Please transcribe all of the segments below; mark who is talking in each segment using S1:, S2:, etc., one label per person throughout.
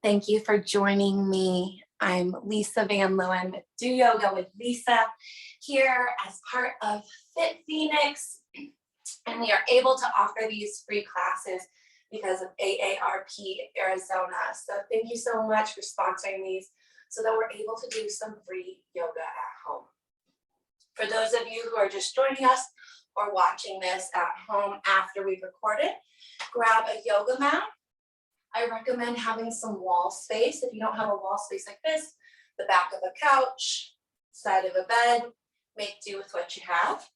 S1: Thank you for joining me. I'm Lisa Van Leeuwen with Do Yoga with Lisa here as part of FitPHX, and we are able to offer these free classes because of AARP Arizona. So thank you so much for sponsoring these so that we're able to do some free yoga at home. For those of you who are just joining us or watching this at home after we've recorded, grab a yoga mat. I recommend having some wall space. If you don't have a wall space like this, the back of a couch, side of a bed, make do with what you have.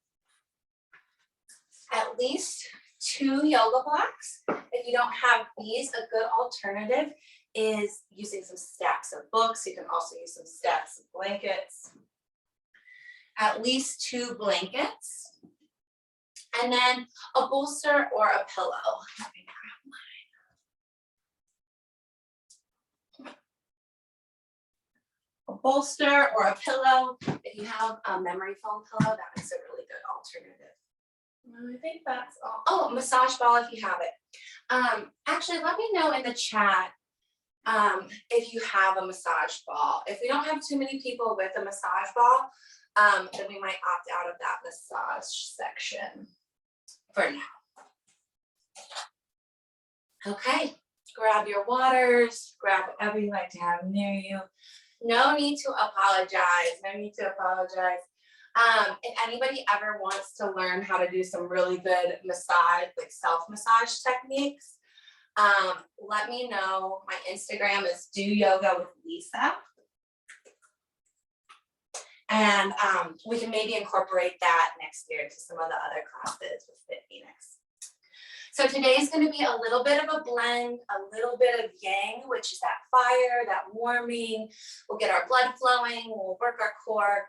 S1: At least 2 yoga blocks. If you don't have these, a good alternative is using some stacks of books. You can also use some stacks of blankets. At least 2 blankets. And then a bolster or a pillow. Let me grab mine. A bolster or a pillow. If you have a memory foam pillow, that is a really good alternative. I think that's all. Oh, massage ball if you have it. Actually, let me know in the chat if you have a massage ball. If we don't have too many people with a massage ball, then we might opt out of that massage section for now. Okay, grab your waters, grab whatever you like to have near you. No need to apologize. No need to apologize. If anybody ever wants to learn how to do some really good massage, like self-massage techniques, let me know. My Instagram is Do Yoga with Lisa. And we can maybe incorporate that next year to some of the other classes with FitPHX. So today is going to be a little bit of a blend, a little bit of yang, which is that fire, that warming. We'll get our blood flowing, we'll work our core.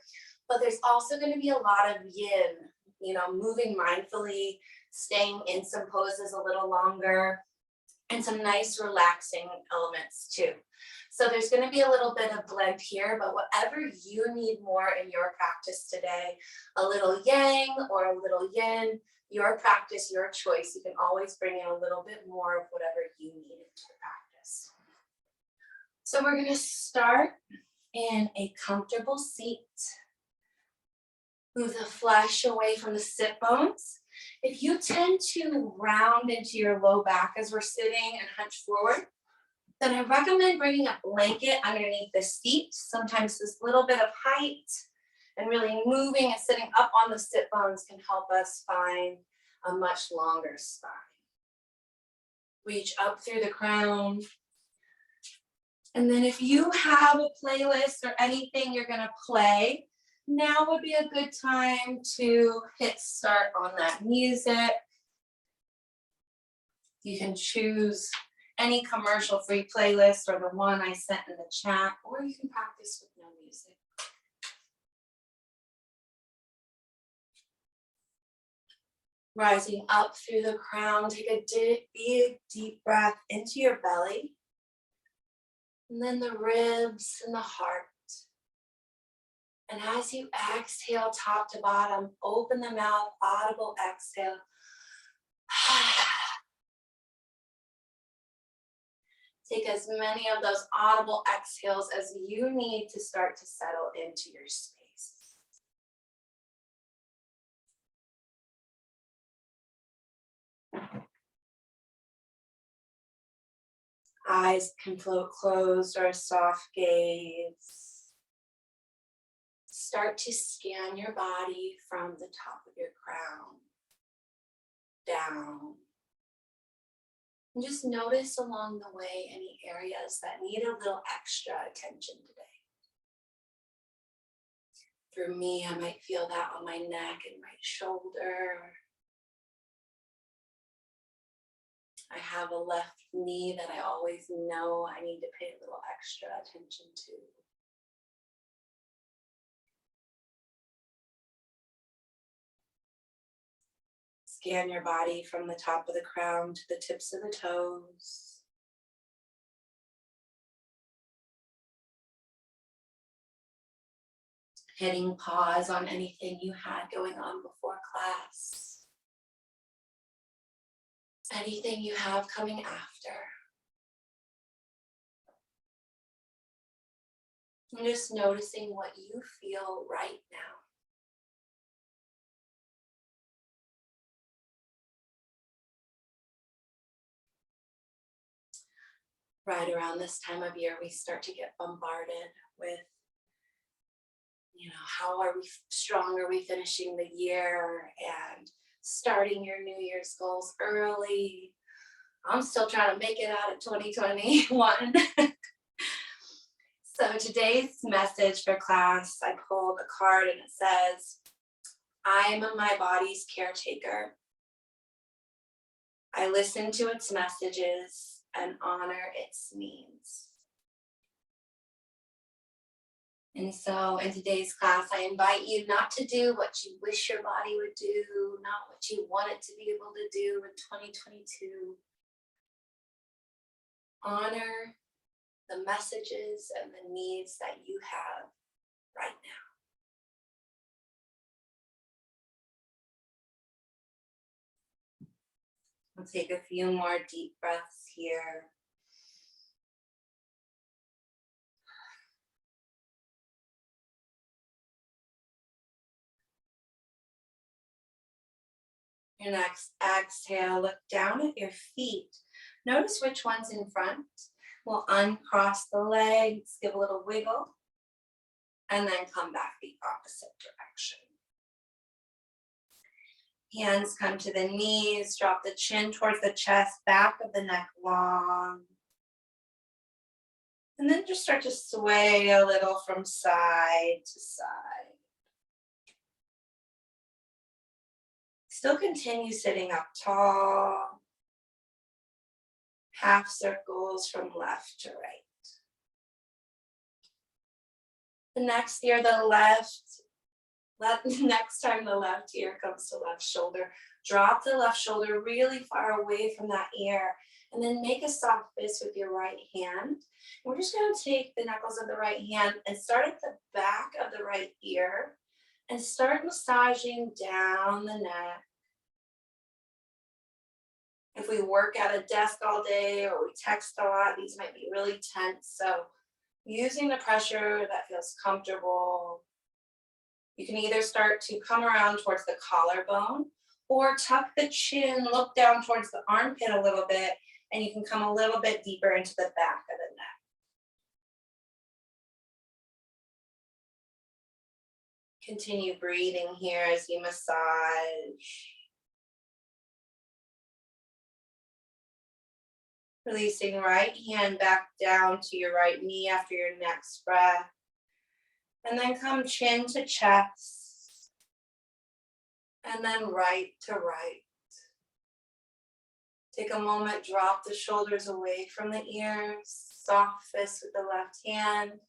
S1: But there's also going to be a lot of yin, moving mindfully, staying in some poses a little longer, and some nice relaxing elements too. So there's going to be a little bit of blend here, but whatever you need more in your practice today, a little yang or a little yin, your practice, your choice. You can always bring in a little bit more of whatever you need into the practice. So we're going to start in a comfortable seat. Move the flesh away from the sit bones. If you tend to round into your low back as we're sitting and hunch forward, then I recommend bringing a blanket underneath the seat. Sometimes this little bit of height and really moving and sitting up on the sit bones can help us find a much longer spine. Reach up through the crown. And then if you have a playlist or anything you're going to play, now would be a good time to hit start on that music. You can choose any commercial-free playlist or the one I sent in the chat, or you can practice with no music. Rising up through the crown, take a big, deep breath into your belly, and then the ribs and the heart. And as you exhale top to bottom, open the mouth, audible exhale. Take as many of those audible exhales as you need to start to settle into your space. Eyes can float closed or a soft gaze. Start to scan your body from the top of your crown down. And just notice along the way any areas that need a little extra attention today. For me, I might feel that on my neck and right shoulder. I have a left knee that I always know I need to pay a little extra attention to. Scan your body from the top of the crown to the tips of the toes. Hitting pause on anything you had going on before class. Anything you have coming after. And just noticing what you feel right now. Right around this time of year, we start to get bombarded with, how are we strong? Are we finishing the year and starting your New Year's goals early? I'm still trying to make it out of 2021. So today's message for class, I pulled a card and it says, I am my body's caretaker. I listen to its messages and honor its needs. And so in today's class, I invite you not to do what you wish your body would do, not what you want it to be able to do in 2022. Honor the messages and the needs that you have right now. We'll take a few more deep breaths here. Your next exhale, look down at your feet. Notice which one's in front. We'll uncross the legs, give a little wiggle, and then come back the opposite direction. Hands come to the knees, drop the chin towards the chest, back of the neck long. And then just start to sway a little from side to side. Still continue sitting up tall. Half circles from left to right. The next ear, next time the left ear comes to left shoulder, drop the left shoulder really far away from that ear, and then make a soft fist with your right hand. We're just going to take the knuckles of the right hand and start at the back of the right ear and start massaging down the neck. If we work at a desk all day or we text a lot, these might be really tense. So using the pressure that feels comfortable. You can either start to come around towards the collarbone or tuck the chin, look down towards the armpit a little bit, and you can come a little bit deeper into the back of the neck. Continue breathing here as you massage. Releasing right hand back down to your right knee after your next breath. And then come chin to chest. And then right to right. Take a moment, drop the shoulders away from the ears. Soft fist with the left hand.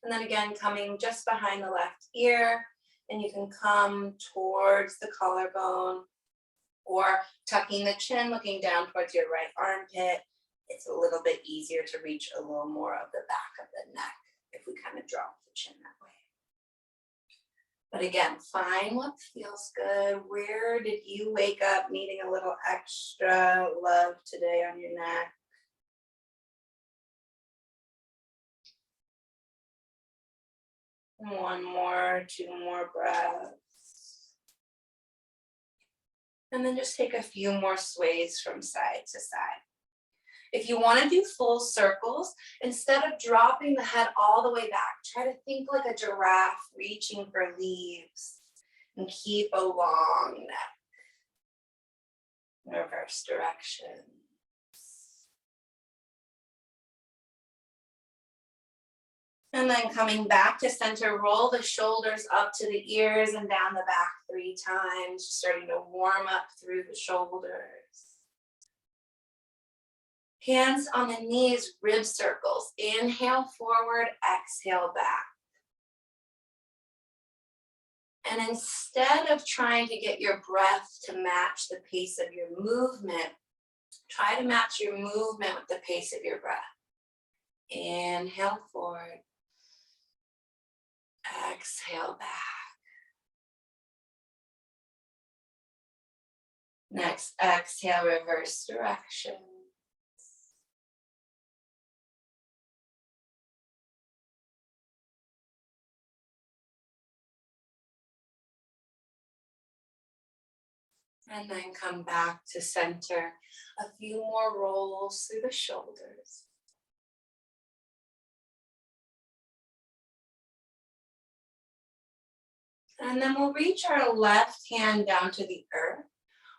S1: And then again, coming just behind the left ear. And you can come towards the collarbone or tucking the chin, looking down towards your right armpit. It's a little bit easier to reach a little more of the back of the neck if we kind of drop the chin that way. But again, find what feels good. Where did you wake up needing a little extra love today on your neck? One more, two more breaths. And then just take a few more sways from side to side. If you want to do full circles, instead of dropping the head all the way back, try to think like a giraffe reaching for leaves and keep a long neck. Reverse direction. And then coming back to center, roll the shoulders up to the ears and down the back 3 times, starting to warm up through the shoulders. Hands on the knees, rib circles. Inhale forward, exhale back. And instead of trying to get your breath to match the pace of your movement, try to match your movement with the pace of your breath. Inhale forward. Exhale back. Next, exhale, reverse direction. And then come back to center. A few more rolls through the shoulders. And then we'll reach our left hand down to the earth.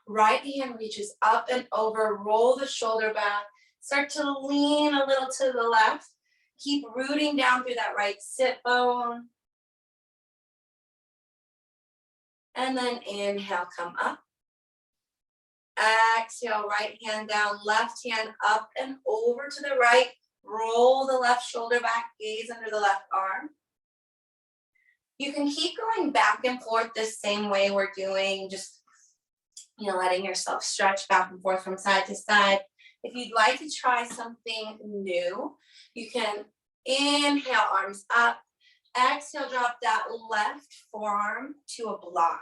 S1: Right hand reaches up and over, roll the shoulder back. Start to lean a little to the left. Keep rooting down through that right sit bone. And then inhale, come up. Exhale, right hand down, left hand up and over to the right. Roll the left shoulder back, gaze under the left arm. You can keep going back and forth the same way we're doing, just letting yourself stretch back and forth from side to side. If you'd like to try something new, you can inhale, arms up. Exhale, drop that left forearm to a block.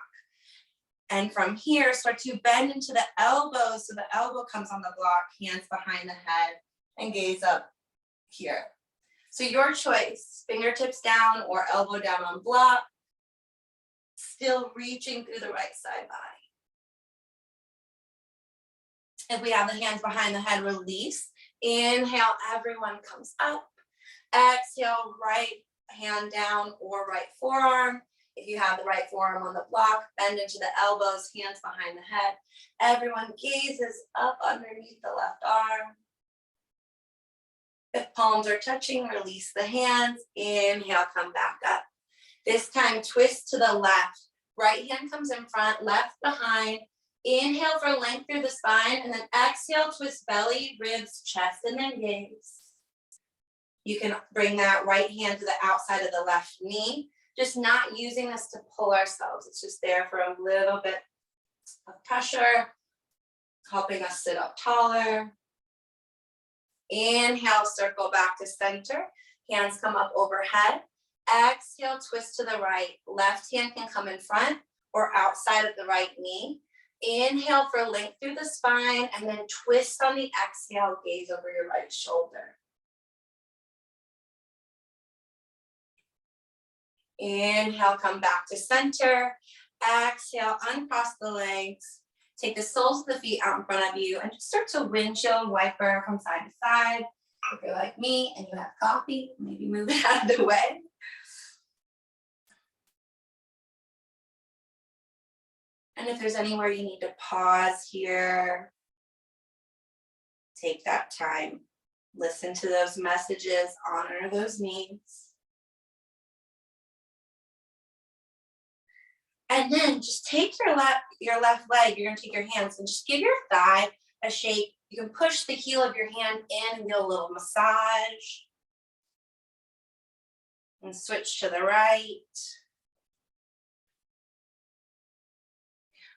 S1: And from here, start to bend into the elbows so the elbow comes on the block, hands behind the head, and gaze up here. So your choice, fingertips down or elbow down on block, still reaching through the right side body. If we have the hands behind the head, release. Inhale, everyone comes up. Exhale, right hand down or right forearm. If you have the right forearm on the block, bend into the elbows, hands behind the head. Everyone gazes up underneath the left arm. If palms are touching, release the hands. Inhale, come back up. This time, twist to the left. Right hand comes in front, left behind. Inhale for length through the spine, and then exhale, twist belly, ribs, chest, and then gaze. You can bring that right hand to the outside of the left knee, just not using this to pull ourselves. It's just there for a little bit of pressure, helping us sit up taller. Inhale, circle back to center. Hands come up overhead. Exhale, twist to the right. Left hand can come in front or outside of the right knee. Inhale for length through the spine, and then twist on the exhale, gaze over your right shoulder. Inhale, come back to center. Exhale, uncross the legs. Take the soles of the feet out in front of you and just start to windshield wiper from side to side. If you're like me and you have coffee, maybe move it out of the way. And if there's anywhere you need to pause here, take that time. Listen to those messages, honor those needs. And then just take your left leg, you're gonna take your hands and just give your thigh a shake. You can push the heel of your hand in and get a little massage. And switch to the right.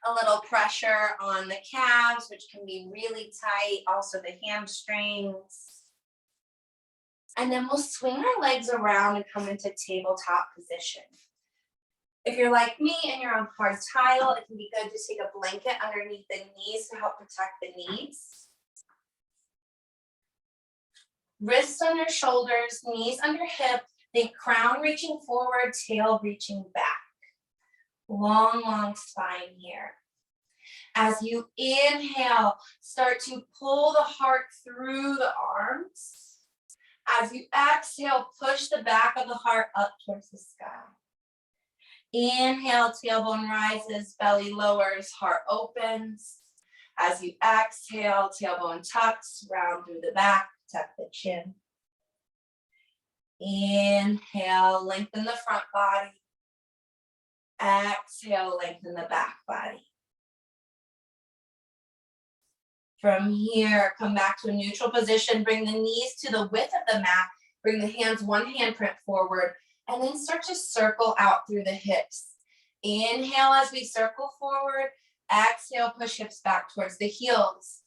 S1: A little pressure on the calves, which can be really tight, also the hamstrings. And then we'll swing our legs around and come into tabletop position. If you're like me and you're on hard tile, it can be good to take a blanket underneath the knees to help protect the knees. Wrists under shoulders, knees under hip, think crown reaching forward, tail reaching back. Long, long spine here. As you inhale, start to pull the heart through the arms. As you exhale, push the back of the heart up towards the sky. Inhale, tailbone rises, belly lowers, heart opens. As you exhale, tailbone tucks, round through the back, tuck the chin. Inhale, lengthen the front body. Exhale, lengthen the back body. From here, come back to a neutral position. Bring the knees to the width of the mat. Bring the hands one handprint forward. And then start to circle out through the hips. Inhale as we circle forward. Exhale, push hips back towards the heels.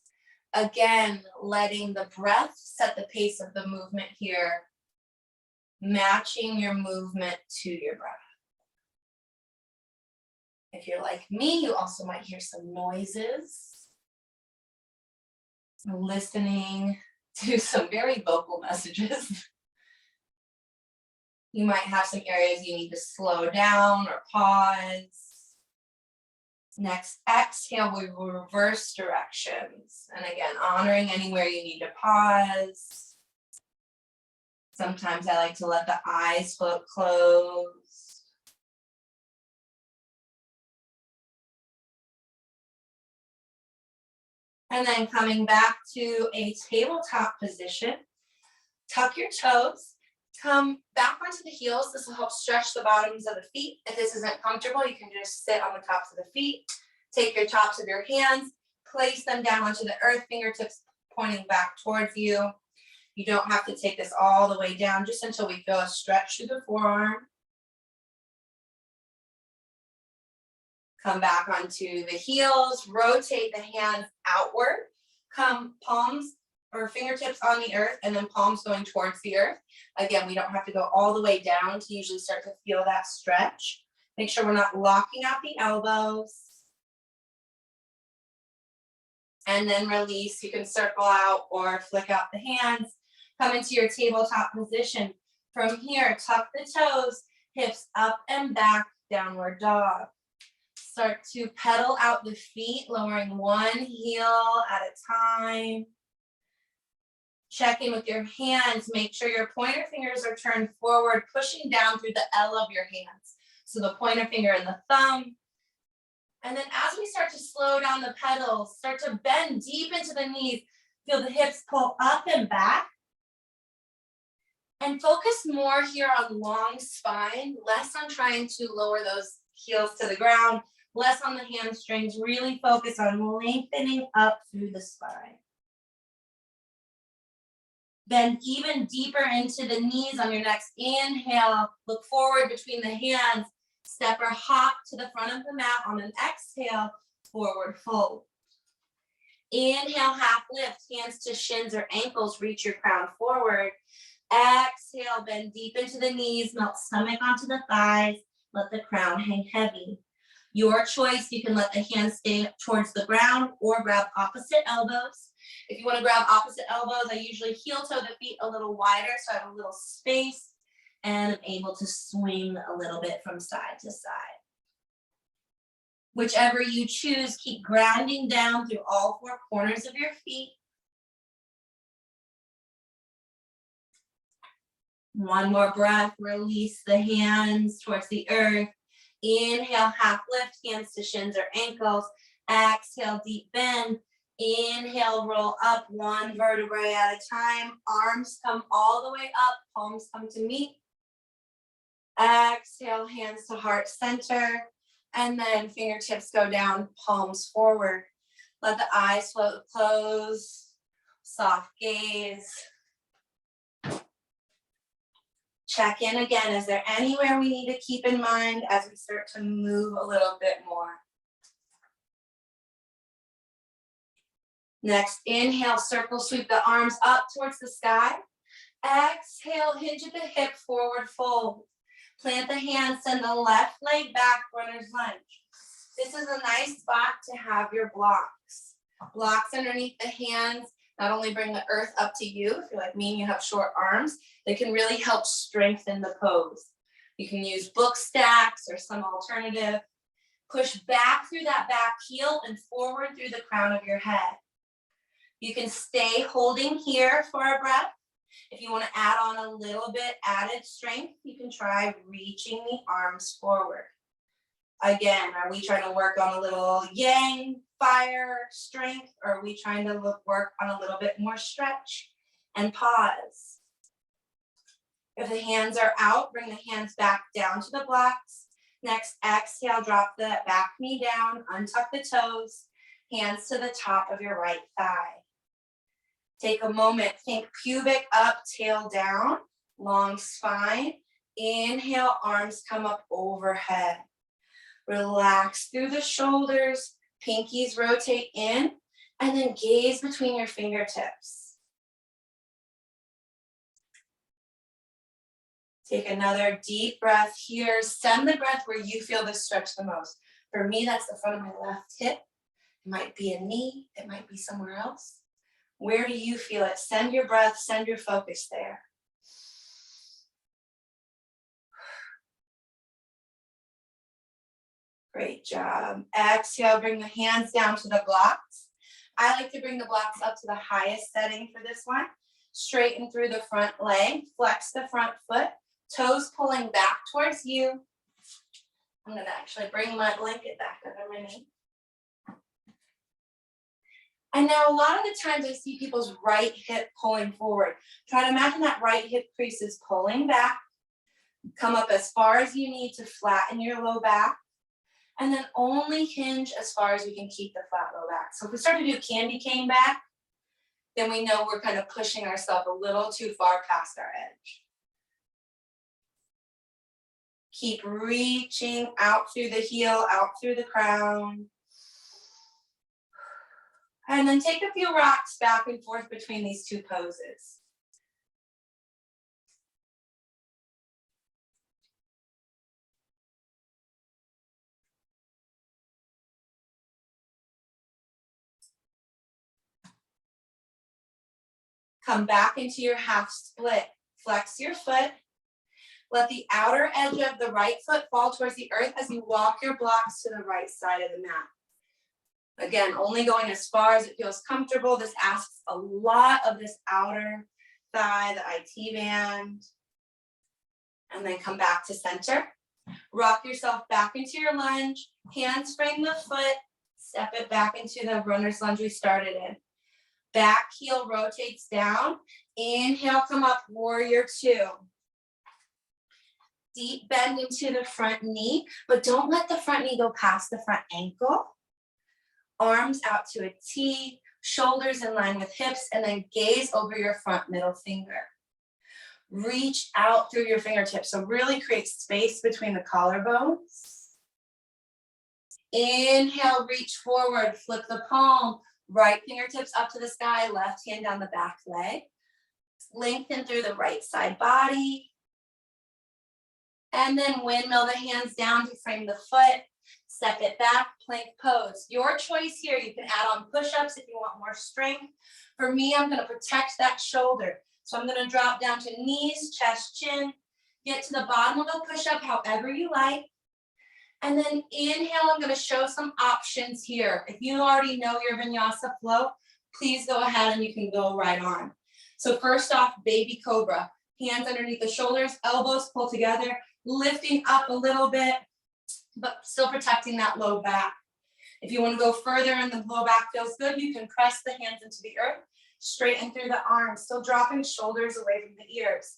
S1: Again, letting the breath set the pace of the movement here. Matching your movement to your breath. If you're like me, you also might hear some noises. Listening to some very vocal messages. You might have some areas you need to slow down or pause. Next exhale, we will reverse directions. And again, honoring anywhere you need to pause. Sometimes I like to let the eyes float closed. And then coming back to a tabletop position, tuck your toes, come back onto the heels. This will help stretch the bottoms of the feet. If this isn't comfortable, you can just sit on the tops of the feet. Take your tops of your hands, place them down onto the earth, fingertips pointing back towards you. You don't have to take this all the way down, just until we feel a stretch through the forearm. Come back onto the heels, rotate the hands outward, come palms or fingertips on the earth and then palms going towards the earth. Again, we don't have to go all the way down to usually start to feel that stretch. Make sure we're not locking out the elbows. And then release. You can circle out or flick out the hands. Come into your tabletop position. From here, tuck the toes, hips up and back, downward dog. Start to pedal out the feet, lowering one heel at a time. Check in with your hands. Make sure your pointer fingers are turned forward, pushing down through the L of your hands. So the pointer finger and the thumb. And then as we start to slow down the pedals, start to bend deep into the knees. Feel the hips pull up and back. And focus more here on long spine, less on trying to lower those heels to the ground, less on the hamstrings. Really focus on lengthening up through the spine. Bend even deeper into the knees on your next inhale. Look forward between the hands. Step or hop to the front of the mat on an exhale, forward fold. Inhale, half lift, hands to shins or ankles, reach your crown forward. Exhale, bend deep into the knees, melt stomach onto the thighs, let the crown hang heavy. Your choice, you can let the hands stay towards the ground or grab opposite elbows. If you want to grab opposite elbows, I usually heel toe the feet a little wider so I have a little space and I'm able to swing a little bit from side to side. Whichever you choose, keep grounding down through all four corners of your feet. One more breath, release the hands towards the earth. Inhale, half lift, hands to shins or ankles. Exhale, deep bend. Inhale, roll up one vertebrae at a time. Arms come all the way up, palms come to meet. Exhale, hands to heart center. And then fingertips go down, palms forward. Let the eyes float close. Soft gaze. Check in again. Is there anywhere we need to keep in mind as we start to move a little bit more? Next, inhale, circle, sweep the arms up towards the sky. Exhale, hinge at the hip, forward fold. Plant the hands, send the left leg back, runner's lunge. This is a nice spot to have your blocks. Blocks underneath the hands not only bring the earth up to you, if you're like me and you have short arms, they can really help strengthen the pose. You can use book stacks or some alternative. Push back through that back heel and forward through the crown of your head. You can stay holding here for a breath. If you want to add on a little bit added strength, you can try reaching the arms forward. Again, are we trying to work on a little yang, fire, strength, or are we trying to work on a little bit more stretch and pause? If the hands are out, bring the hands back down to the blocks. Next, exhale, drop the back knee down, untuck the toes, hands to the top of your right thigh. Take a moment, think pubic up, tail down, long spine. Inhale, arms come up overhead. Relax through the shoulders, pinkies rotate in, and then gaze between your fingertips. Take another deep breath here. Send the breath where you feel this stretch the most. For me, that's the front of my left hip. It might be a knee, it might be somewhere else. Where do you feel it? Send your breath, send your focus there. Great job. Exhale, bring the hands down to the blocks. I like to bring the blocks up to the highest setting for this one. Straighten through the front leg, flex the front foot, toes pulling back towards you. I'm gonna actually bring my blanket back under my knee. And now a lot of the times I see people's right hip pulling forward. Try to imagine that right hip crease is pulling back. Come up as far as you need to flatten your low back. And then only hinge as far as we can keep the flat low back. So if we start to do candy cane back, then we know we're kind of pushing ourselves a little too far past our edge. Keep reaching out through the heel, out through the crown. And then take a few rocks back and forth between these two poses. Come back into your half split. Flex your foot. Let the outer edge of the right foot fall towards the earth as you walk your blocks to the right side of the mat. Again, only going as far as it feels comfortable. This asks a lot of this outer thigh, the IT band. And then come back to center. Rock yourself back into your lunge. Hands frame the foot. Step it back into the runner's lunge we started in. Back heel rotates down. Inhale, come up, warrior two. Deep bend into the front knee, but don't let the front knee go past the front ankle. Arms out to a T, shoulders in line with hips, and then gaze over your front middle finger. Reach out through your fingertips, so really create space between the collarbones. Inhale, reach forward, flip the palm, right fingertips up to the sky, left hand down the back leg. Lengthen through the right side body. And then windmill the hands down to frame the foot. Step it back, plank pose. Your choice here. You can add on push-ups if you want more strength. For me, I'm gonna protect that shoulder. So I'm gonna drop down to knees, chest, chin. Get to the bottom of a push-up however you like. And then inhale, I'm gonna show some options here. If you already know your vinyasa flow, please go ahead and you can go right on. So first off, baby cobra. Hands underneath the shoulders, elbows pull together, lifting up a little bit, but still protecting that low back. If you want to go further and the low back feels good, you can press the hands into the earth, straighten through the arms, still dropping shoulders away from the ears.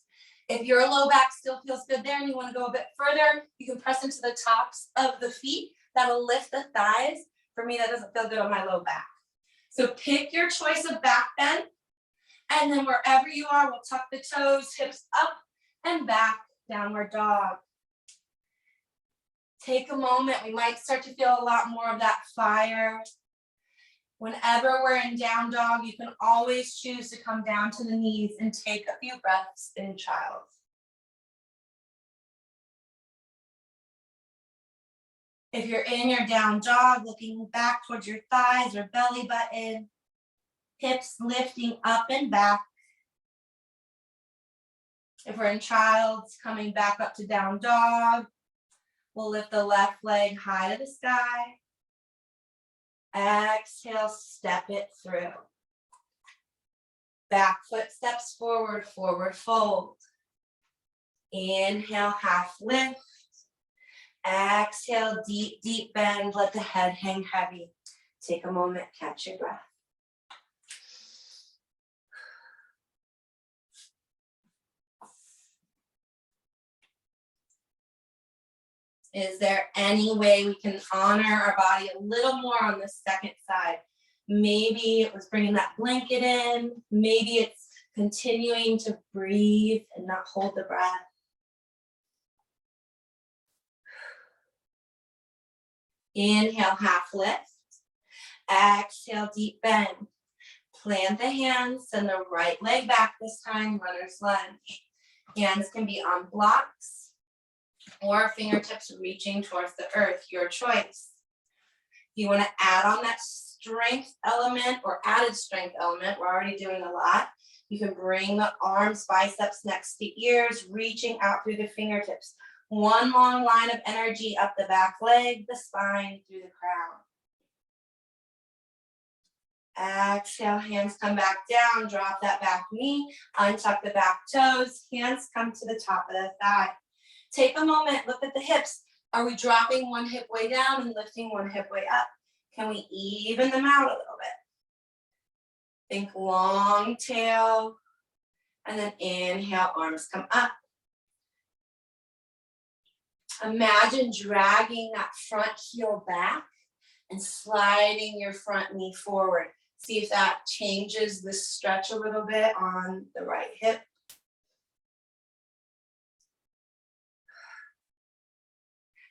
S1: If your low back still feels good there and you want to go a bit further, you can press into the tops of the feet. That'll lift the thighs. For me, that doesn't feel good on my low back. So pick your choice of back bend. And then wherever you are, we'll tuck the toes, hips up and back, downward dog. Take a moment. We might start to feel a lot more of that fire. Whenever we're in down dog, you can always choose to come down to the knees and take a few breaths in child. If you're in your down dog, looking back towards your thighs or belly button, hips lifting up and back. If we're in child's, coming back up to down dog. We'll lift the left leg high to the sky. Exhale, step it through. Back foot steps forward, forward fold. Inhale, half lift. Exhale, deep, deep bend. Let the head hang heavy. Take a moment, catch your breath. Is there any way we can honor our body a little more on the second side? Maybe it was bringing that blanket in. Maybe it's continuing to breathe and not hold the breath. Inhale, half lift. Exhale, deep bend. Plant the hands, send the right leg back this time, runner's lunge. Hands can be on blocks or fingertips reaching towards the earth, your choice. If you want to add on that strength element or added strength element, we're already doing a lot. You can bring the arms, biceps next to ears, reaching out through the fingertips. One long line of energy up the back leg, the spine, through the crown. Exhale, hands come back down, drop that back knee, untuck the back toes, hands come to the top of the thigh. Take a moment, look at the hips. Are we dropping one hip way down and lifting one hip way up? Can we even them out a little bit? Think long tail, and then inhale, arms come up. Imagine dragging that front heel back and sliding your front knee forward. See if that changes the stretch a little bit on the right hip.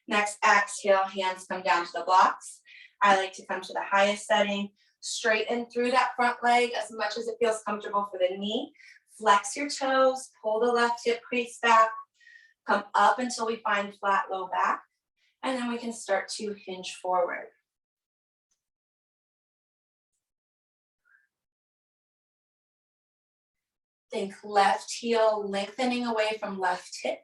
S1: Next, exhale, hands come down to the blocks. I like to come to the highest setting, straighten through that front leg as much as it feels comfortable for the knee. Flex your toes, pull the left hip crease back, come up until we find flat low back, and then we can start to hinge forward. Think left heel lengthening away from left hip.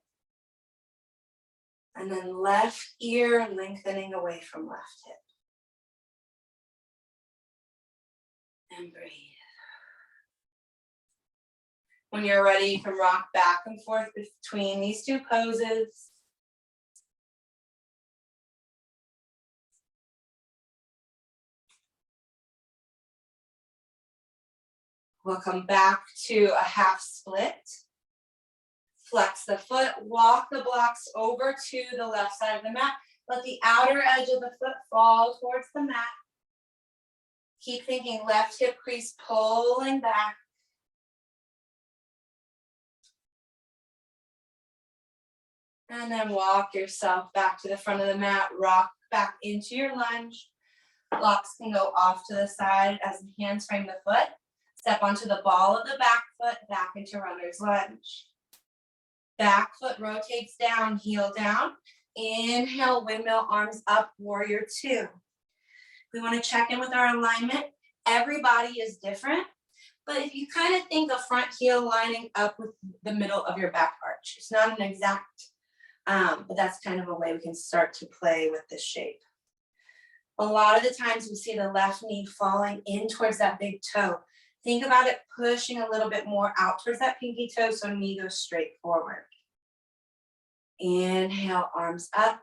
S1: And then left ear lengthening away from left hip. And breathe. When you're ready, you can rock back and forth between these two poses. We'll come back to a half split. Flex the foot, walk the blocks over to the left side of the mat. Let the outer edge of the foot fall towards the mat. Keep thinking left hip crease pulling back. And then walk yourself back to the front of the mat, rock back into your lunge. Blocks can go off to the side as the hands frame the foot. Step onto the ball of the back foot, back into runner's lunge. Back foot rotates down, heel down. Inhale, windmill, arms up, warrior two. We want to check in with our alignment. Every body is different, but if you kind of think the front heel lining up with the middle of your back arch, it's not an exact, but that's kind of a way we can start to play with this shape. A lot of the times we see the left knee falling in towards that big toe. Think about it pushing a little bit more out towards that pinky toe so knee goes straight forward. Inhale, arms up,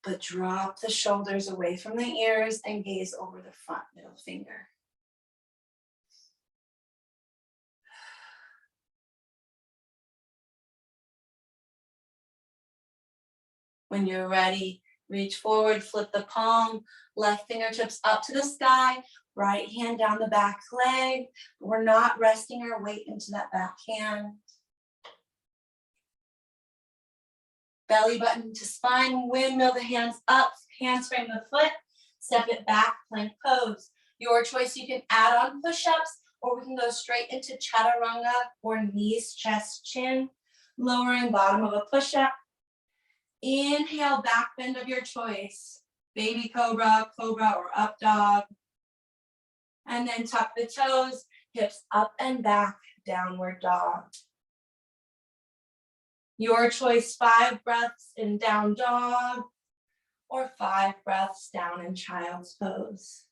S1: but drop the shoulders away from the ears and gaze over the front middle finger. When you're ready, reach forward, flip the palm, left fingertips up to the sky, right hand down the back leg. We're not resting our weight into that back hand. Belly button to spine, windmill the hands up, hands frame the foot, step it back, plank pose. Your choice, you can add on push-ups, or we can go straight into chaturanga, or knees, chest, chin, lowering bottom of a push-up. Inhale, back bend of your choice. Baby cobra, cobra, or up dog. And then tuck the toes, hips up and back, downward dog. Your choice, 5 breaths in down dog, or 5 breaths down in child's pose.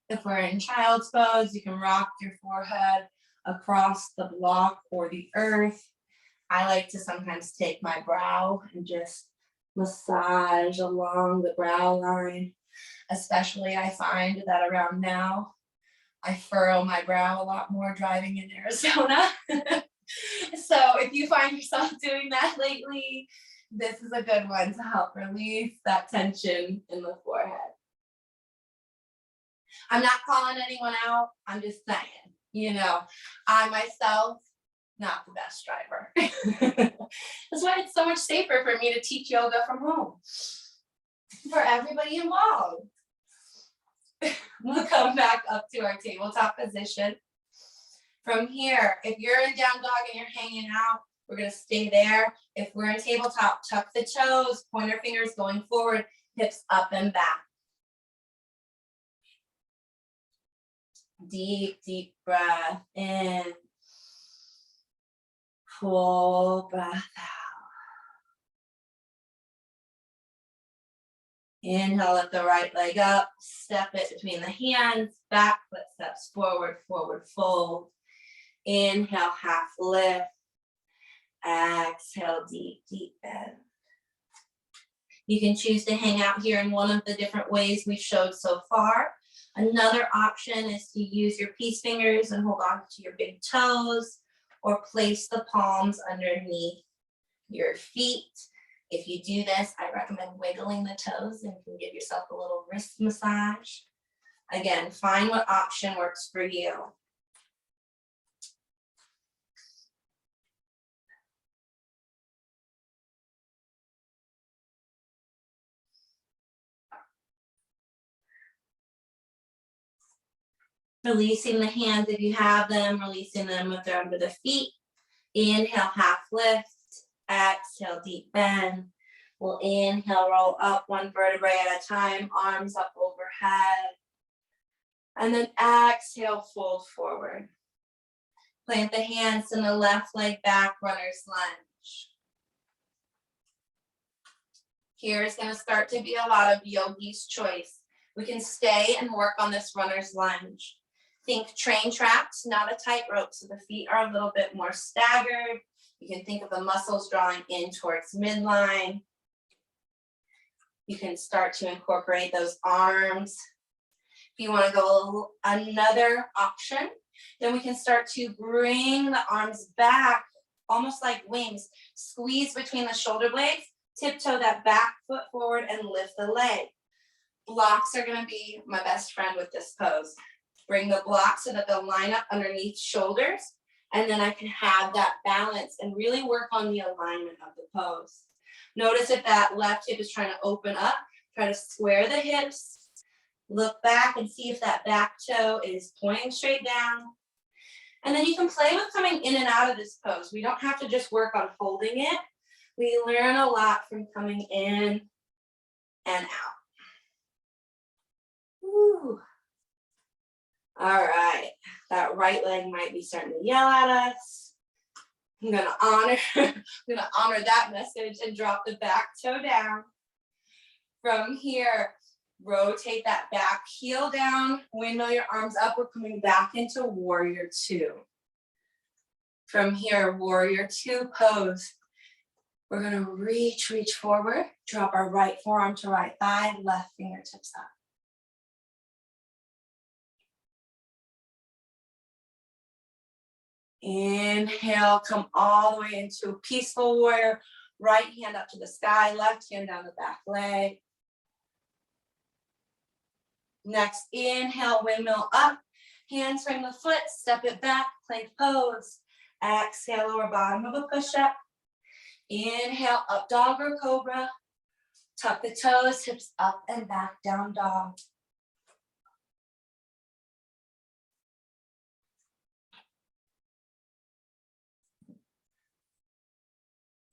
S1: If we're in child's pose, you can rock your forehead across the block or the earth. I like to sometimes take my brow and just massage along the brow line. Especially I find that around now, I furrow my brow a lot more driving in Arizona. So if you find yourself doing that lately, this is a good one to help release that tension in the forehead. I'm not calling anyone out. I'm just saying, I myself, not the best driver. That's why it's so much safer for me to teach yoga from home for everybody involved. We'll come back up to our tabletop position. From here, if you're in down dog and you're hanging out, we're gonna stay there. If we're in tabletop, tuck the toes, pointer fingers going forward, hips up and back. Deep, deep breath in. Full breath out. Inhale, lift the right leg up, step it between the hands, back foot steps forward, forward fold. Inhale, half lift. Exhale, deep, deep bend. You can choose to hang out here in one of the different ways we've showed so far. Another option is to use your peace fingers and hold on to your big toes, or place the palms underneath your feet. If you do this, I recommend wiggling the toes and you can give yourself a little wrist massage. Again, find what option works for you. Releasing the hands if you have them, releasing them if they're under the feet. Inhale, half lift. Exhale, deep bend. We'll inhale, roll up one vertebrae at a time, arms up overhead. And then exhale, fold forward. Plant the hands in the left leg back, runner's lunge. Here is going to start to be a lot of yogi's choice. We can stay and work on this runner's lunge. Think train tracks, not a tightrope, so the feet are a little bit more staggered. You can think of the muscles drawing in towards midline. You can start to incorporate those arms. If you want to go another option, then we can start to bring the arms back, almost like wings. Squeeze between the shoulder blades, tiptoe that back foot forward and lift the leg. Blocks are going to be my best friend with this pose. Bring the blocks so that they'll line up underneath shoulders, and then I can have that balance and really work on the alignment of the pose. Notice if that left hip is trying to open up, try to square the hips, look back and see if that back toe is pointing straight down. And then you can play with coming in and out of this pose. We don't have to just work on holding it. We learn a lot from coming in and out. Woo. All right, that right leg might be starting to yell at us. I'm gonna honor that message and drop the back toe down. From here, rotate that back heel down, windmill your arms up. We're coming back into warrior two. From here, warrior two pose. We're gonna reach forward, drop our right forearm to right thigh, left fingertips up. Inhale, come all the way into a peaceful warrior. Right hand up to the sky, left hand down the back leg. Next, inhale, windmill up. Hands frame the foot, step it back, plank pose. Exhale, lower bottom of a push-up. Inhale, up dog or cobra. Tuck the toes, hips up and back, down dog.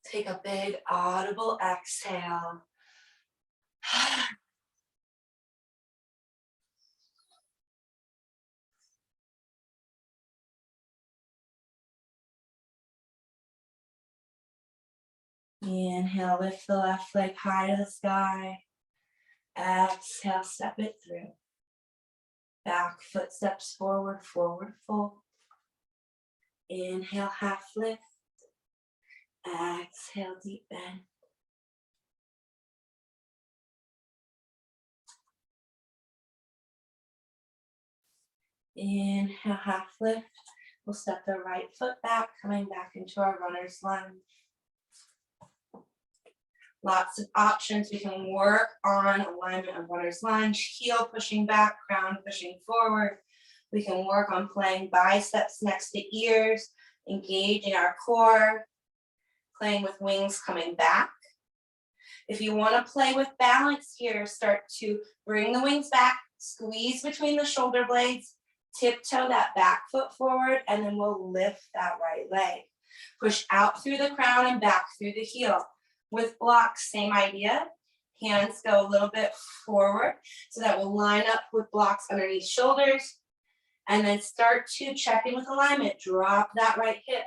S1: Take a big audible exhale. Inhale, lift the left leg high to the sky. Exhale, step it through. Back foot steps forward, forward fold. Inhale, half lift. Exhale, deep bend. Inhale, half lift. We'll step the right foot back, coming back into our runner's lunge. Lots of options. We can work on alignment of runner's lunge, heel pushing back, crown pushing forward. We can work on playing biceps next to ears, engaging our core, playing with wings coming back. If you want to play with balance here, start to bring the wings back, squeeze between the shoulder blades, Tiptoe that back foot forward, and then we'll lift that right leg. Push out through the crown and back through the heel. With blocks, same idea. Hands go a little bit forward so that we'll line up with blocks underneath shoulders. And then start to check in with alignment. Drop that right hip.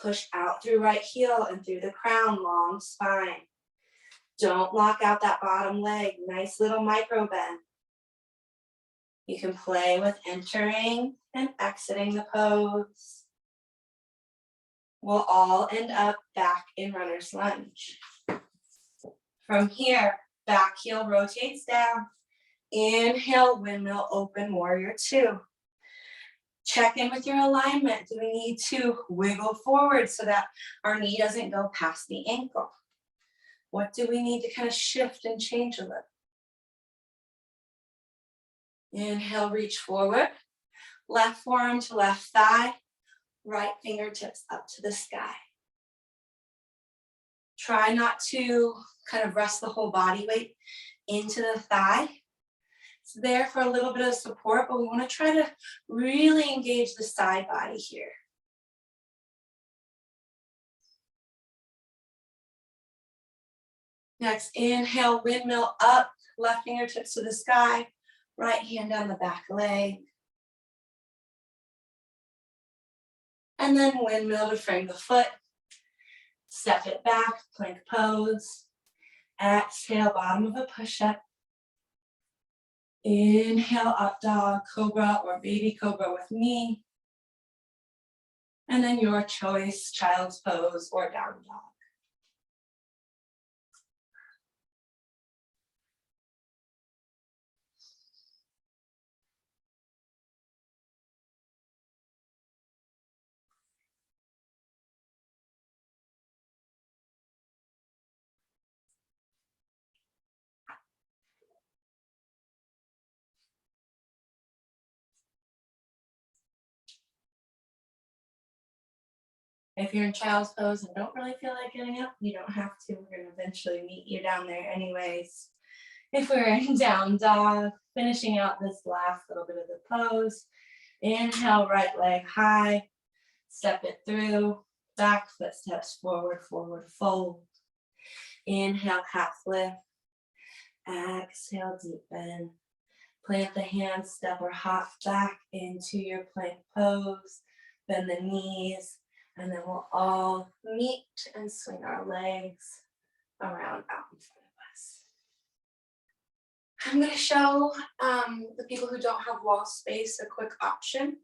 S1: Push out through right heel and through the crown, long spine. Don't lock out that bottom leg. Nice little micro bend. You can play with entering and exiting the pose. We'll all end up back in runner's lunge. From here, back heel rotates down. Inhale, windmill, open, warrior two. Check in with your alignment. Do we need to wiggle forward so that our knee doesn't go past the ankle? What do we need to kind of shift and change a little? Inhale, reach forward. Left forearm to left thigh. Right fingertips up to the sky. Try not to kind of rest the whole body weight into the thigh. It's there for a little bit of support, but we want to try to really engage the side body here. Next, inhale, windmill up, left fingertips to the sky, right hand down the back leg. And then windmill to frame the foot. Step it back, plank pose. Exhale, bottom of a push-up. Inhale, up dog, cobra or baby cobra with me. And then your choice, child's pose or down dog. If you're in child's pose and don't really feel like getting up, you don't have to. We're going to eventually meet you down there anyways. If we're in down dog, finishing out this last little bit of the pose. Inhale, right leg high. Step it through. Back foot steps forward, forward fold. Inhale, half lift. Exhale, deep bend. Plant the hands, step or hop back into your plank pose. Bend the knees. And then we'll all meet and swing our legs around out in front of us. I'm going to show the people who don't have wall space a quick option.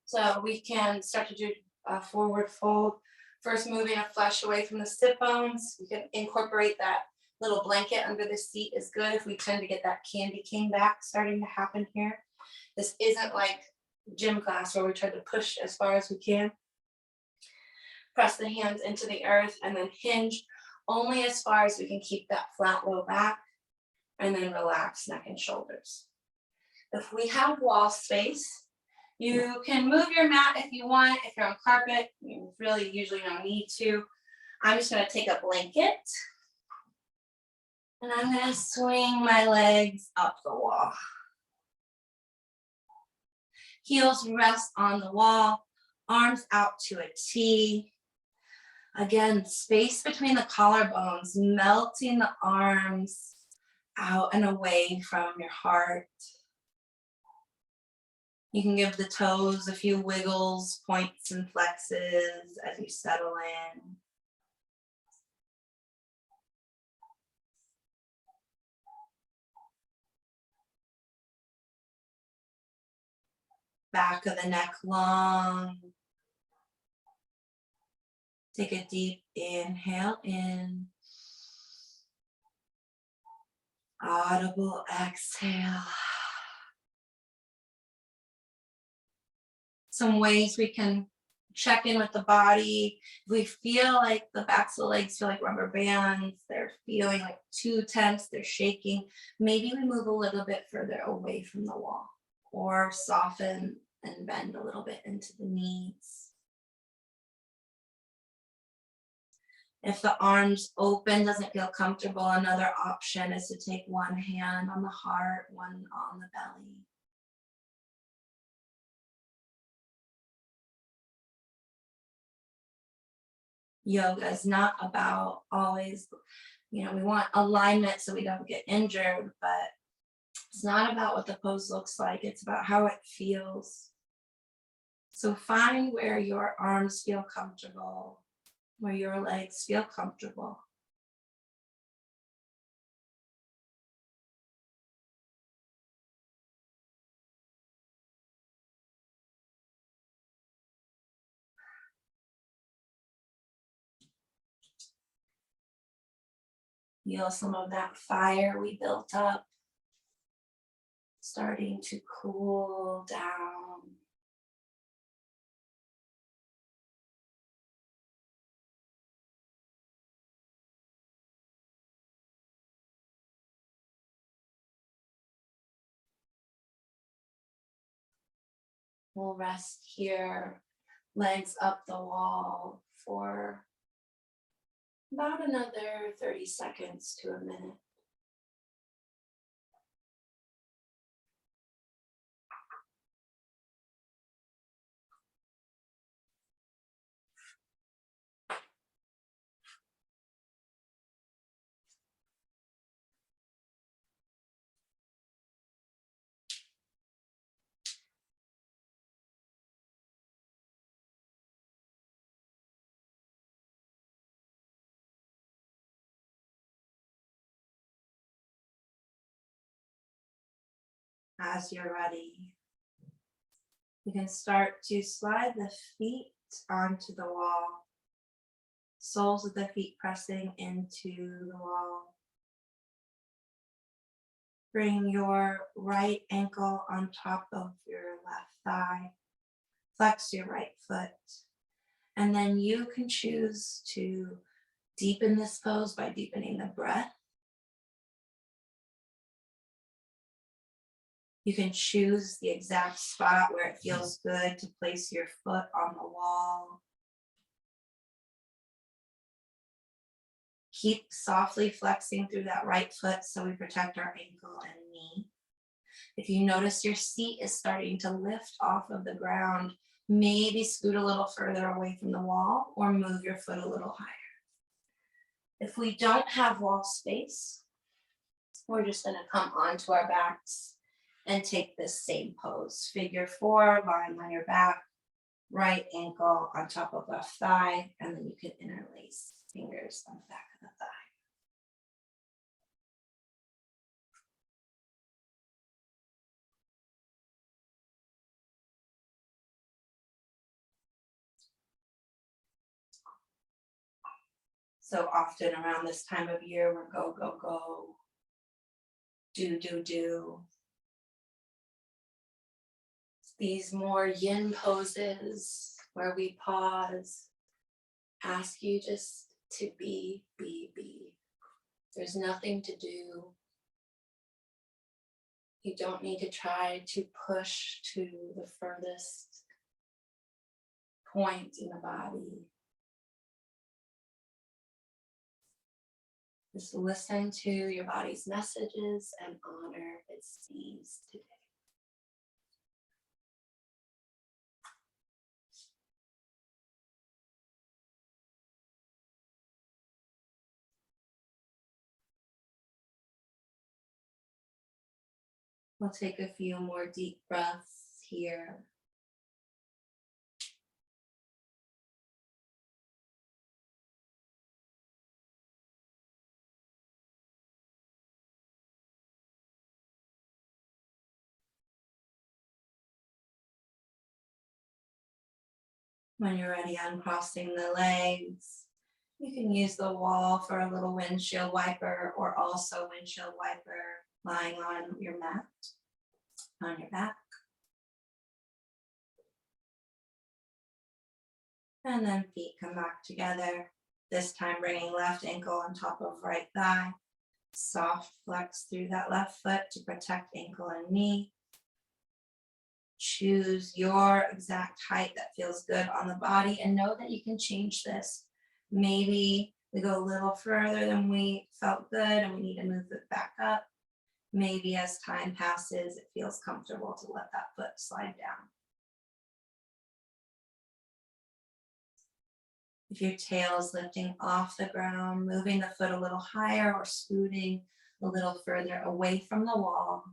S1: So we can start to do a forward fold. First, moving a flesh away from the sit bones. You can incorporate that little blanket under the seat is good if we tend to get that candy cane back starting to happen here. This isn't like gym class where we try to push as far as we can. Press the hands into the earth and then hinge only as far as we can keep that flat low back, and then relax neck and shoulders. If we have wall space, you can move your mat if you want. If you're on carpet, you really usually don't need to. I'm just going to take a blanket and I'm going to swing my legs up the wall. Heels rest on the wall, arms out to a T. Again, space between the collarbones, melting the arms out and away from your heart. You can give the toes a few wiggles, points and flexes as you settle in. Back of the neck long. Take a deep inhale in. Audible exhale. Some ways we can check in with the body. If we feel like the backs of the legs feel like rubber bands, they're feeling like too tense, they're shaking, maybe we move a little bit further away from the wall or soften and bend a little bit into the knees. If the arms open doesn't feel comfortable, another option is to take one hand on the heart, one on the belly. Yoga is not about always, we want alignment so we don't get injured, but it's not about what the pose looks like. It's about how it feels. So find where your arms feel comfortable, where your legs feel comfortable. Feel some of that fire we built up starting to cool down. We'll rest here, legs up the wall for about another 30 seconds to a minute. As you're ready, you can start to slide the feet onto the wall, soles of the feet pressing into the wall. Bring your right ankle on top of your left thigh, flex your right foot, and then you can choose to deepen this pose by deepening the breath. You can choose the exact spot where it feels good to place your foot on the wall. Keep softly flexing through that right foot so we protect our ankle and knee. If you notice your seat is starting to lift off of the ground, maybe scoot a little further away from the wall or move your foot a little higher. If we don't have wall space, we're just going to come onto our backs and take this same pose. Figure 4, lying on your back, right ankle on top of left thigh, and then you can interlace fingers on the back of the thigh. So often around this time of year, we're go, go, go, do, do, do. These more yin poses where we pause, ask you just to be, be, be. There's nothing to do. You don't need to try to push to the furthest point in the body. Just listen to your body's messages and honor its needs today. We'll take a few more deep breaths here. When you're ready, uncrossing the legs. You can use the wall for a little windshield wiper or also windshield wiper lying on your mat, on your back. And then feet come back together. This time bringing left ankle on top of right thigh. Soft flex through that left foot to protect ankle and knee. Choose your exact height that feels good on the body and know that you can change this. Maybe we go a little further than we felt good and we need to move it back up. Maybe as time passes, it feels comfortable to let that foot slide down. If your tail is lifting off the ground, moving the foot a little higher or scooting a little further away from the wall.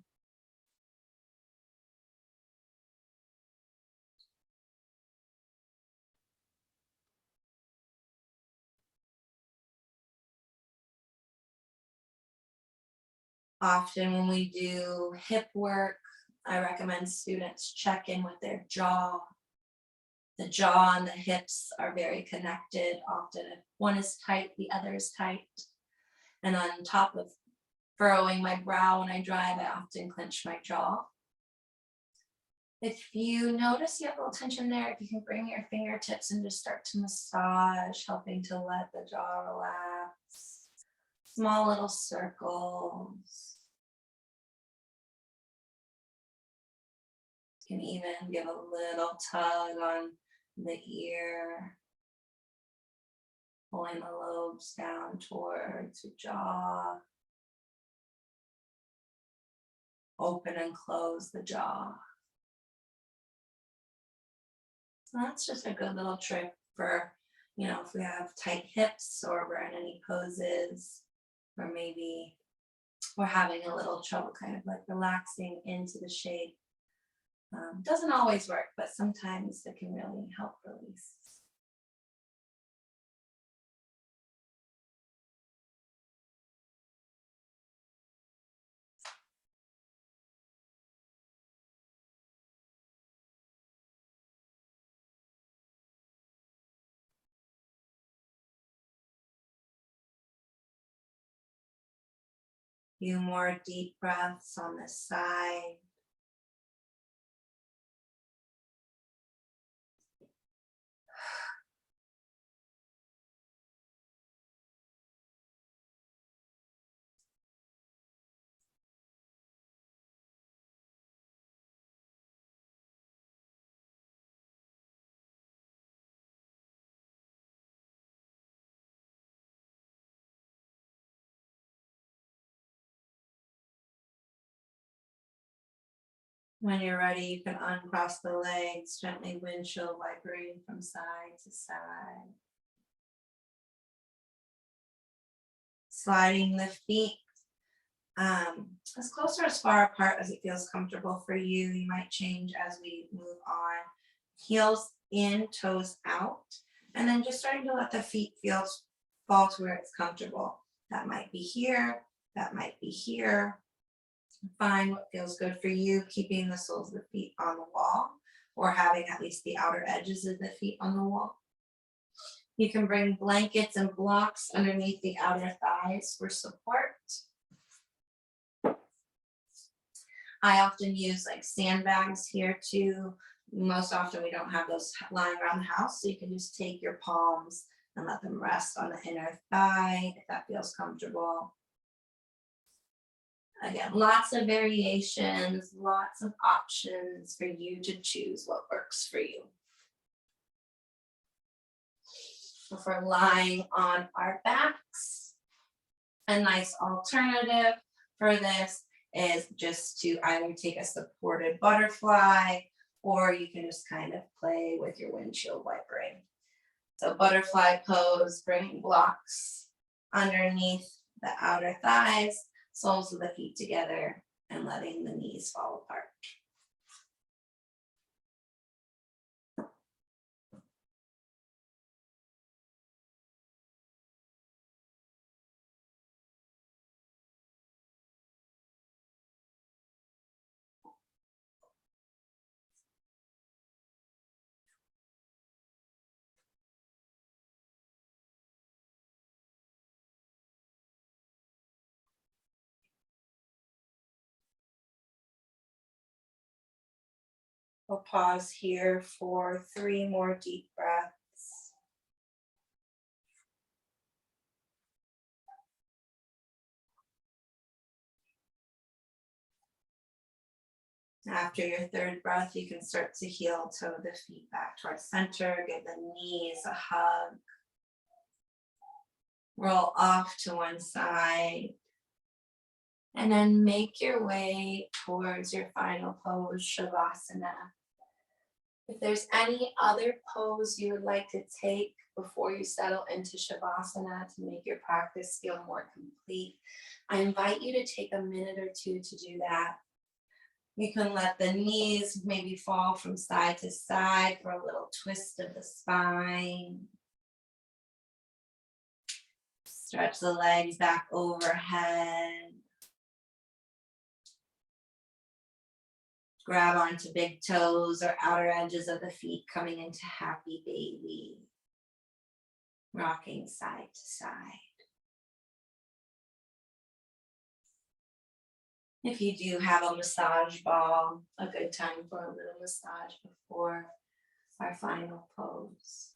S1: Often when we do hip work, I recommend students check in with their jaw. The jaw and the hips are very connected. Often if one is tight, the other is tight. And on top of furrowing my brow when I drive, I often clench my jaw. If you notice you have a little tension there, if you can bring your fingertips and just start to massage, helping to let the jaw relax. Small little circles. You can even give a little tug on the ear, pulling the lobes down towards your jaw. Open and close the jaw. So that's just a good little trick for, if we have tight hips or we're in any poses, or maybe we're having a little trouble kind of like relaxing into the shape. Doesn't always work, but sometimes it can really help release. Few more deep breaths on this side. When you're ready, you can uncross the legs, gently windshield wipering from side to side. Sliding the feet as close or as far apart as it feels comfortable for you. You might change as we move on. Heels in, toes out, and then just starting to let the feet fall to where it's comfortable. That might be here, that might be here. Find what feels good for you, keeping the soles of the feet on the wall or having at least the outer edges of the feet on the wall. You can bring blankets and blocks underneath the outer thighs for support. I often use like sandbags here too. Most often we don't have those lying around the house, so you can just take your palms and let them rest on the inner thigh if that feels comfortable. Again, lots of variations, lots of options for you to choose what works for you. If we're lying on our backs, a nice alternative for this is just to either take a supported butterfly, or you can just kind of play with your windshield wipering. So butterfly pose, bringing blocks underneath the outer thighs, soles of the feet together, and letting the knees fall apart. We'll pause here for 3 more deep breaths. After your 3rd breath, you can start to heel toe the feet back towards center, give the knees a hug. Roll off to one side. And then make your way towards your final pose, Shavasana. If there's any other pose you would like to take before you settle into Shavasana to make your practice feel more complete, I invite you to take a minute or two to do that. You can let the knees maybe fall from side to side for a little twist of the spine. Stretch the legs back overhead. Grab onto big toes or outer edges of the feet, coming into happy baby. Rocking side to side. If you do have a massage ball, a good time for a little massage before our final pose.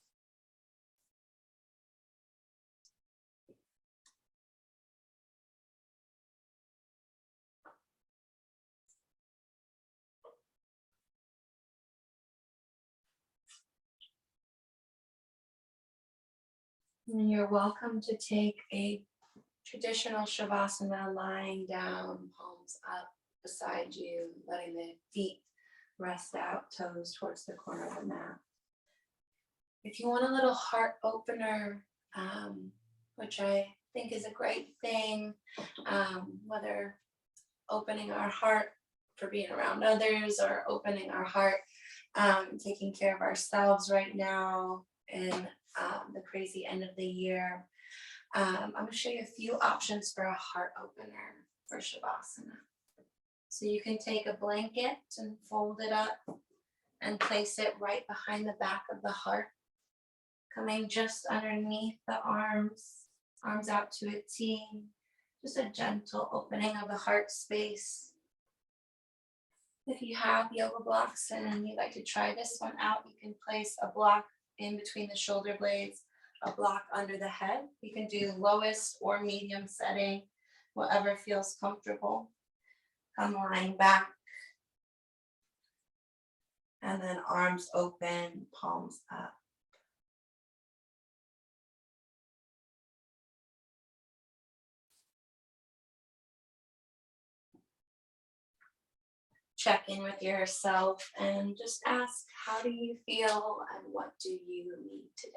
S1: And you're welcome to take a traditional Shavasana lying down, palms up beside you, letting the feet rest out, toes towards the corner of the mat. If you want a little heart opener, which I think is a great thing, whether opening our heart for being around others or opening our heart, taking care of ourselves right now in the crazy end of the year. I'm going to show you a few options for a heart opener for Shavasana. So you can take a blanket and fold it up and place it right behind the back of the heart, coming just underneath the arms out to a T, just a gentle opening of the heart space. If you have yoga blocks and you'd like to try this one out, you can place a block in between the shoulder blades, a block under the head. You can do lowest or medium setting, whatever feels comfortable. Come lying back. And then arms open, palms up. Check in with yourself and just ask, how do you feel and what do you need today?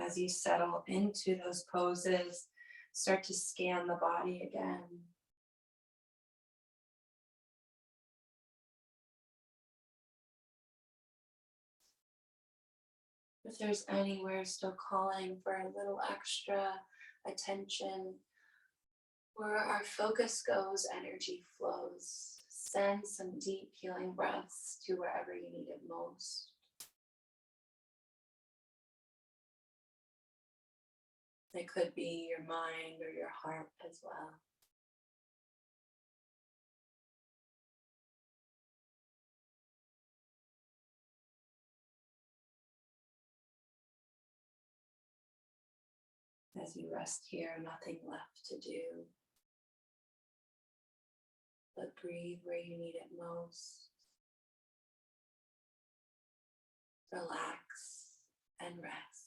S1: As you settle into those poses, start to scan the body again. If there's anywhere still calling for a little extra attention, where our focus goes, energy flows. Send some deep healing breaths to wherever you need it most. It could be your mind or your heart as well. As you rest here, nothing left to do but breathe where you need it most. Relax and rest.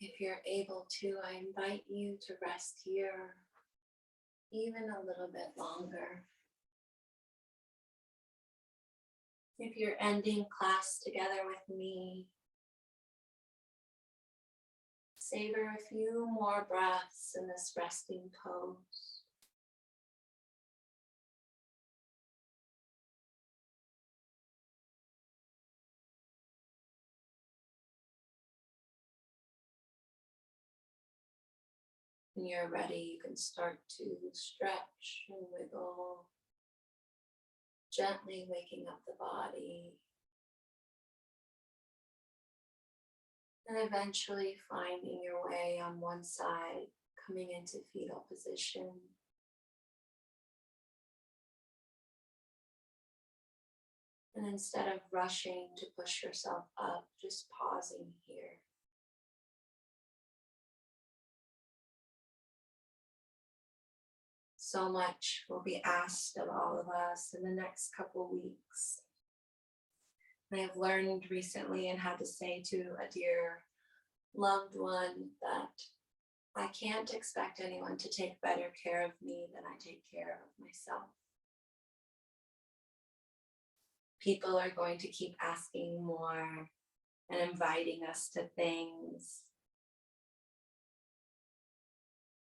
S1: If you're able to, I invite you to rest here even a little bit longer. If you're ending class together with me, savor a few more breaths in this resting pose. When you're ready, you can start to stretch and wiggle, gently waking up the body, and eventually finding your way on one side, coming into fetal position. And instead of rushing to push yourself up, just pausing here. So much will be asked of all of us in the next couple weeks. I have learned recently and had to say to a dear loved one that I can't expect anyone to take better care of me than I take care of myself. People are going to keep asking more and inviting us to things.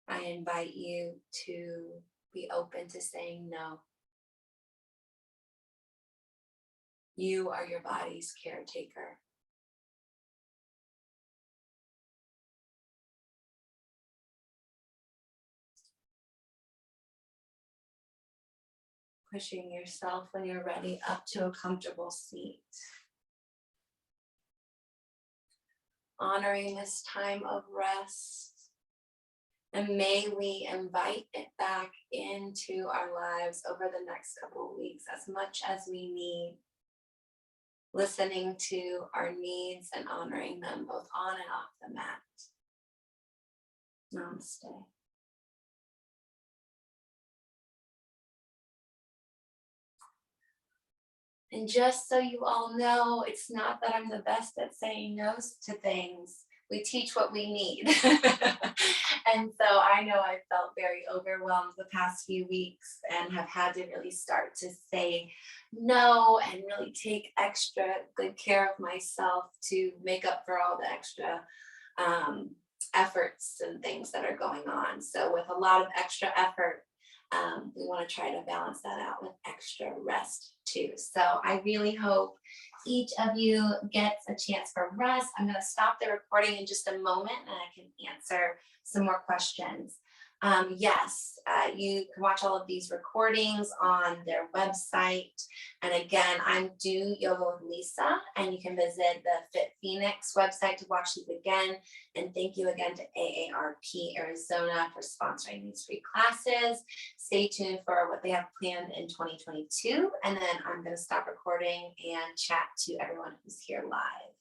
S1: I invite you to be open to saying no. You are your body's caretaker. Pushing yourself when you're ready up to a comfortable seat. Honoring this time of rest. And may we invite it back into our lives over the next couple of weeks as much as we need. Listening to our needs and honoring them both on and off the mat. Namaste. And just so you all know, it's not that I'm the best at saying no to things. We teach what we need. And so I know I felt very overwhelmed the past few weeks and have had to really start to say no and really take extra good care of myself to make up for all the extra efforts and things that are going on. So with a lot of extra effort, we want to try to balance that out with extra rest too. So I really hope each of you gets a chance for rest. I'm going to stop the recording in just a moment and I can answer some more questions. Yes, you can watch all of these recordings on their website. And again, I'm Do Yoga with Lisa, and you can visit the FitPHX website to watch these again. And thank you again to AARP Arizona for sponsoring these free classes. Stay tuned for what they have planned in 2022. And then I'm going to stop recording and chat to everyone who's here live.